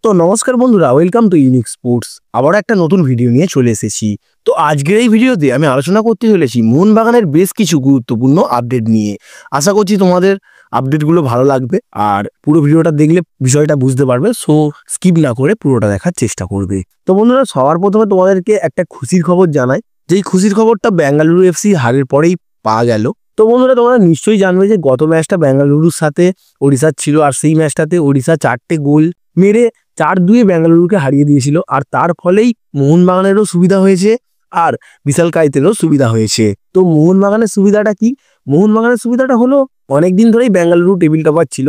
তো নমস্কার বন্ধুরা, ওয়েলকাম টু ইউনিক স্পোর্টস। আবার একটা নতুন ভিডিও নিয়ে চলে এসেছি। তো আজকের এই ভিডিওতে আমি আলোচনা করতে চলেছি মোহনবাগানের বেশ কিছু গুরুত্বপূর্ণ আপডেট নিয়ে। আশা করছি তোমাদের আপডেটগুলো ভালো লাগবে আর পুরো ভিডিওটা দেখলে বিষয়টা বুঝতে পারবে। সো স্কিপ না করে পুরোটা দেখার চেষ্টা করবে। তো বন্ধুরা, সবার প্রথমে তোমাদেরকে একটা খুশির খবর জানাই। যেই খুশির খবরটা বেঙ্গালুরু এফসি হারের পরেই পাওয়া গেল। তো বন্ধুরা, তোমরা নিশ্চয়ই জানবে যে গত ম্যাচটা বেঙ্গালুরুর সাথে ওড়িশার ছিল, আর সেই ম্যাচটাতে ওড়িশা 4টে গোল মেরে 4-2 বেঙ্গালুরুকে হারিয়ে দিয়েছিল। আর তার ফলেই মোহনবাগানেরও সুবিধা হয়েছে আর বিশালকাইতেরও সুবিধা হয়েছে। তো মোহনবাগানের সুবিধাটা কি? মোহনবাগানের সুবিধাটা হলো অনেকদিন ধরেই বেঙ্গালুরু টেবিল টপার ছিল।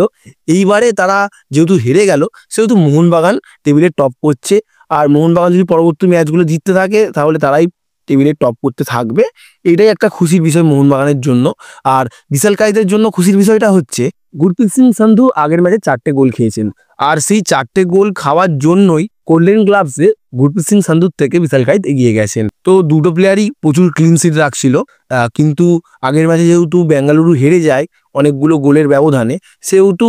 এইবারে তারা যেহেতু হেরে গেল, সেহেতু মোহনবাগান টেবিলের টপ করছে। আর মোহনবাগান যদি পরবর্তী ম্যাচগুলো জিততে থাকে তাহলে তারাই টেবিলের টপ করতে থাকবে। এটাই একটা খুশির বিষয় মোহনবাগানের জন্য। আর বিশালকাইতের জন্য খুশির বিষয়টা হচ্ছে গুরপ্রীত সিং সান্ধু আগের ম্যাচে 4টে গোল খেয়েছেন। আর সেই 4টে গোল খাওয়ার জন্যই গোল্ডেন গ্লাভসে গুরপ্রীত সিং সান্ধুর থেকে বিশালকাইত এগিয়ে গেছেন। তো দুটো প্লেয়ারই প্রচুর ক্লিন শিট রাখছিল, কিন্তু আগের ম্যাচে যেহেতু বেঙ্গালুরু হেরে যায় অনেকগুলো গোলের ব্যবধানে, সেহেতু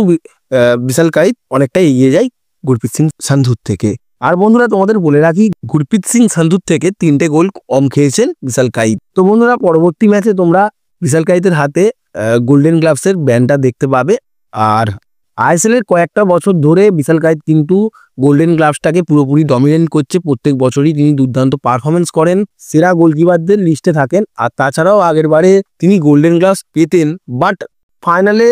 বিশালকাইত অনেকটাই এগিয়ে যায় গুরপ্রীত সিং সান্ধুর থেকে। আর বন্ধুরা, তোমাদের বলে রাখি গুরপ্রীত সিং সান্ধুর থেকে 3টে গোল কম খেয়েছেন বিশালকাইত। তো বন্ধুরা, পরবর্তী ম্যাচে তোমরা বিশালকাইতের হাতে গোল্ডেন গ্লাভসের ব্যান্ডটা দেখতে পাবে। আর আইএসএল এর কয়েকটা বছর ধরে বিশালকাইত কিন্তু গোল্ডেন গ্লাভসটাকে পুরোপুরি ডমিনেট করছে। প্রত্যেক বছরই তিনি দুর্দান্ত পারফরমেন্স করেন, সেরা গোলকিপারদের লিস্টে থাকেন। আর তাছাড়াও আগের বারে তিনি গোল্ডেন গ্লাভস পেতেন, বাট ফাইনালে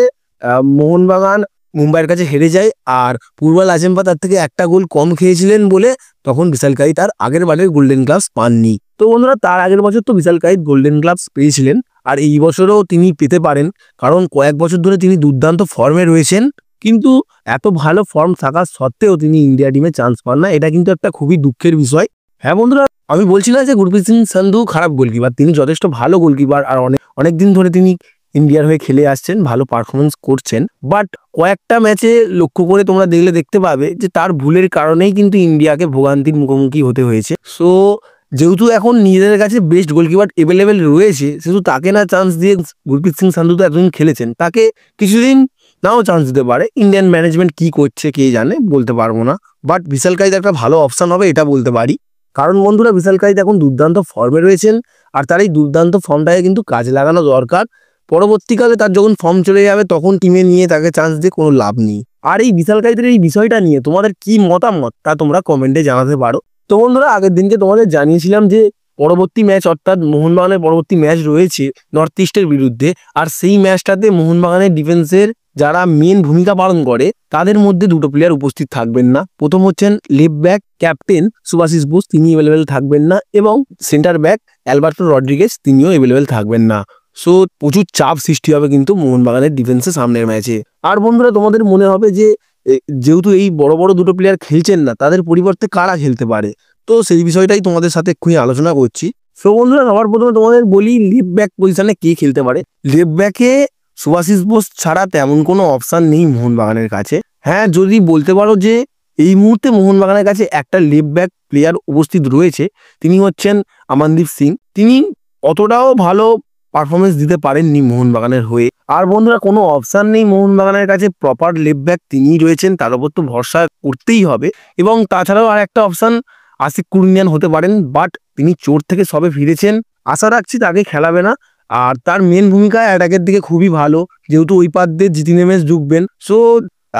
মোহনবাগান মুম্বাইয়ের কাছে হেরে যায়। আর পূর্বাল আজেম্পা তার থেকে একটা গোল কম খেয়েছিলেন বলে তখন বিশালকাইত তার আগের বারের গোল্ডেন গ্লাভস পাননি। তো বন্ধুরা, তার আগের বছর তো বিশালকাইত গোল্ডেন গ্লাভস পেয়েছিলেন, আর এই বছরও তিনি পেতে পারেন, কারণ কয়েক বছর ধরে তিনি দুর্দান্ত ফর্মে রয়েছেন। কিন্তু এত ভালো ফর্ম থাকা সত্ত্বেও তিনি ইন্ডিয়া টিমে চান্স পান না, এটা কিন্তু একটা খুবই দুঃখের বিষয়। হ্যাঁ বন্ধুরা, আমি বলছি না যে গুরপ্রীত সিং সান্ধু খারাপ গোলকিপার, তিনি যথেষ্ট ভালো গোলকিপার আর অনেক দিন ধরে তিনি ইন্ডিয়ার হয়ে খেলে আসছেন, ভালো পারফরমেন্স করছেন। বাট কয়েকটা ম্যাচে লক্ষ্য করে তোমরা দেখতে পাবে যে তার ভুলের কারণেই কিন্তু ইন্ডিয়াকে ভোগান্তির মুখোমুখি হতে হয়েছে। সো যেহেতু এখন নিজেদের কাছে বেস্ট গোলকিপার এভেলেবেল রয়েছে, সেহেতু তাকে না চান্স দিয়ে গুরপ্রীত সিং সান্ধু তো এতদিন খেলেছেন, তাকে কিছুদিন নাও চান্স দিতে পারে। ইন্ডিয়ান ম্যানেজমেন্ট কি করছে কে জানে, বলতে পারবো না। বাট বিশালকাইত একটা ভালো অপশন হবে, এটা বলতে পারি। কারণ বন্ধুরা, বিশালকাইত এখন দুর্দান্ত ফর্মে রয়েছেন, আর তার এই দুর্দান্ত ফর্মটাকে কিন্তু কাজে লাগানো দরকার। পরবর্তীকালে তার যখন ফর্ম চলে যাবে তখন টিমে নিয়ে তাকে চান্স দিয়ে কোনো লাভ নেই। আর এই বিশালকাইতের এই বিষয়টা নিয়ে তোমাদের কি মতামত তা তোমরা কমেন্টে জানাতে পারো। তো বন্ধুরা, আগের দিনকে তোমাদের জানিয়েছিলাম যে পরবর্তী ম্যাচ অর্থাৎ মোহনবাগানের পরবর্তী ম্যাচ রয়েছে নর্থ ইস্টের বিরুদ্ধে। আর সেই ম্যাচটাতে মোহনবাগানের ডিফেন্সের যারা মেন ভূমিকা পালন করে তাদের মধ্যে দুটো প্লেয়ার উপস্থিত থাকবেন না। প্রথম হচ্ছেন left back captain Subhasish Bose, তিনি অ্যাভেলেবেল থাকবেন না, এবং সেন্টার ব্যাক অ্যালবার্টো রড্রিগেজ, তিনিও অ্যাভেলেবেল থাকবেন না। সো প্রচুর চাপ সৃষ্টি হবে কিন্তু মোহনবাগানের ডিফেন্সে সামনের ম্যাচে। আর বন্ধুরা, তোমাদের মনে হবে যে যেহেতু এই বড় বড় দুটো প্লেয়ার খেলছেন না, তাদের পরিবর্তে কারা খেলতে পারে। তো সেই বিষয়টাই তোমাদের সাথে এক্ষুনি আলোচনা করছি। সো বন্ধুরা, সবার প্রথমে তোমাদের বলি লেফট ব্যাক পজিশনে কে খেলতে পারে। লেফট ব্যাকে সুভাশিস বোস ছাড়া তেমন কোনো অপশান নেই মোহনবাগানের কাছে। হ্যাঁ, যদি বলতে পারো যে এই মুহূর্তে মোহনবাগানের কাছে একটা লেফট ব্যাক প্লেয়ার উপস্থিত রয়েছে, তিনি হচ্ছেন আমানদীপ সিং। তিনি অতটাও ভালো পারফরমেন্স দিতে পারেননি মোহনবাগানের হয়ে। আর বন্ধুরা, কোনো অপশান নেই মোহনবাগানের কাছে, প্রপার লেফট ব্যাক তিনিই রয়েছেন, তার উপর তো ভরসা করতেই হবে। এবং তাছাড়াও আর একটা অপশান আশিক কুরিনিয়ান হতে পারেন, বাট তিনি চোট থেকে সবে ফিরেছেন, আশা রাখছি তাকে খেলাবে না। আর তার মেন ভূমিকা অ্যাটাকের দিকে খুবই ভালো, যেহেতু ওই পাত দিয়ে জিতি নেমেস ঢুকবেন। সো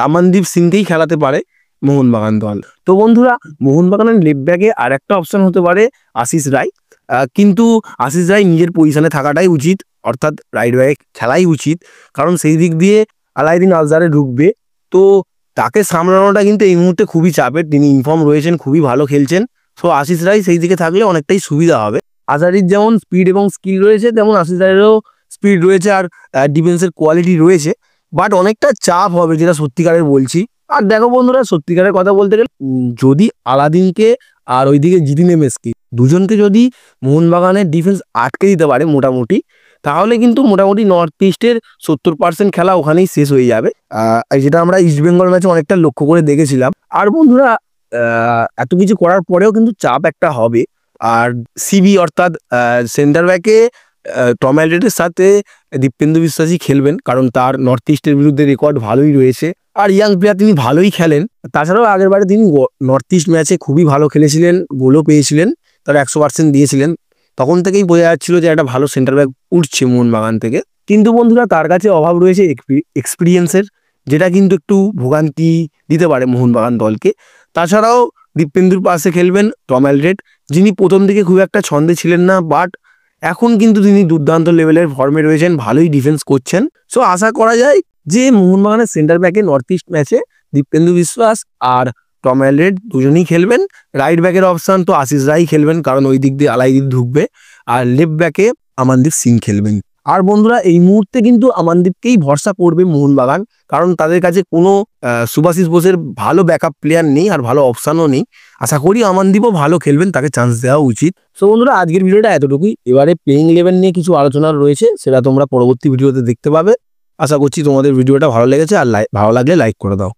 আমানদীপ সিংকেই খেলাতে পারে মোহনবাগান দল। তো বন্ধুরা, মোহনবাগানের লেফট ব্যাকে আর একটা অপশান হতে পারে আশিস রায়। কিন্তু আশিস রায় নিজের পজিশনে থাকাটাই উচিত, অর্থাৎ রাইট ব্যাক খেলাই উচিত, কারণ সেই দিক দিয়ে আলাইদিন আজহারে ঢুকবে। তো তাকে সামলানোটা কিন্তু এই মুহূর্তে খুবই চাপের, তিনি ইনফর্ম রয়েছেন, খুবই ভালো খেলছেন। সো আশিস রায় সেই দিকে থাকলে অনেকটাই সুবিধা হবে। আজহারির যেমন স্পিড এবং স্কিল রয়েছে, তেমন আশিস রায়েরও স্পিড রয়েছে আর ডিফেন্সের কোয়ালিটি রয়েছে। বাট অনেকটা চাপ হবে, যেটা সত্যিকারের বলছি। আর দেখো বন্ধুরা, সত্যিকারের কথা বলতে গেলে যদি আলাদিনকে আর ওইদিকে জিতি নেমেসকে দুজনকে যদি মোহনবাগানের ডিফেন্স আটকে দিতে পারে মোটামুটি, তাহলে কিন্তু মোটামুটি নর্থ ইস্টের 70% খেলা ওখানেই শেষ হয়ে যাবে, যেটা আমরা ইস্টবেঙ্গল ম্যাচে অনেকটা লক্ষ্য করে দেখেছিলাম। আর বন্ধুরা, এত কিছু করার পরেও কিন্তু চাপ একটা হবে। আর সিবি অর্থাৎ সেন্টার ব্যাকে টম অ্যালড্রেডের সাথে দীপেন্দু বিশ্বাসই খেলবেন, কারণ তার নর্থ ইস্টের বিরুদ্ধে রেকর্ড ভালোই রয়েছে। আর ইয়াং প্লেয়ার, তিনি ভালোই খেলেন। তাছাড়াও আগেরবারে তিনি নর্থ ইস্ট ম্যাচে খুবই ভালো খেলেছিলেন, গোলও পেয়েছিলেন, তার 100% দিয়েছিলেন। তখন থেকেই বোঝা যাচ্ছিল যে একটা ভালো সেন্টার ব্যাক উঠছে মোহনবাগান থেকে। কিন্তু বন্ধুরা তার কাছে অভাব রয়েছে এক্সপিরিয়েন্সের, যেটা কিন্তু একটু ভোগান্তি দিতে পারে মোহনবাগান দলকে। তাছাড়াও দীপেন্দুর পাশে খেলবেন টম অ্যালড্রেড, যিনি প্রথম দিকে খুব একটা ছন্দে ছিলেন না, বাট এখন কিন্তু তিনি দুর্দান্ত লেভেলের ফর্মে রয়েছেন, ভালোই ডিফেন্স করছেন। সো আশা করা যায় যে মোহনবাগানের সেন্টার ব্যাকে নর্থ ইস্ট ম্যাচে দীপেন্দু বিশ্বাস আর টম অ্যালড্রেড দুজনেই খেলবেন। রাইট ব্যাকের অপশান তো আশিস রাই খেলবেন, কারণ ওই দিক দিয়ে আলাইদীপ ঢুকবে। আর লেফট ব্যাকে আমানদীপ সিং খেলবেন। আর বন্ধুরা এই মুহূর্তে কিন্তু আমানদীপকেই ভরসা করবে মোহনবাগান, কারণ তাদের কাছে কোনো সুভাশিস বোসের ভালো ব্যাকআপ প্লেয়ার নেই আর ভালো অপশানও নেই। আশা করি আমানদীপও ভালো খেলবেন, তাকে চান্স দেওয়া উচিত। সো বন্ধুরা আজকের ভিডিওটা এতটুকুই। এবারে প্লেইং 11 নিয়ে কিছু আলোচনা রয়েছে, সেটা তোমরা পরবর্তী ভিডিওতে দেখতে পাবে। আশা করছি তোমাদের ভিডিওটা ভালো লেগেছে, আর ভালো লাগলে লাইক করে দাও।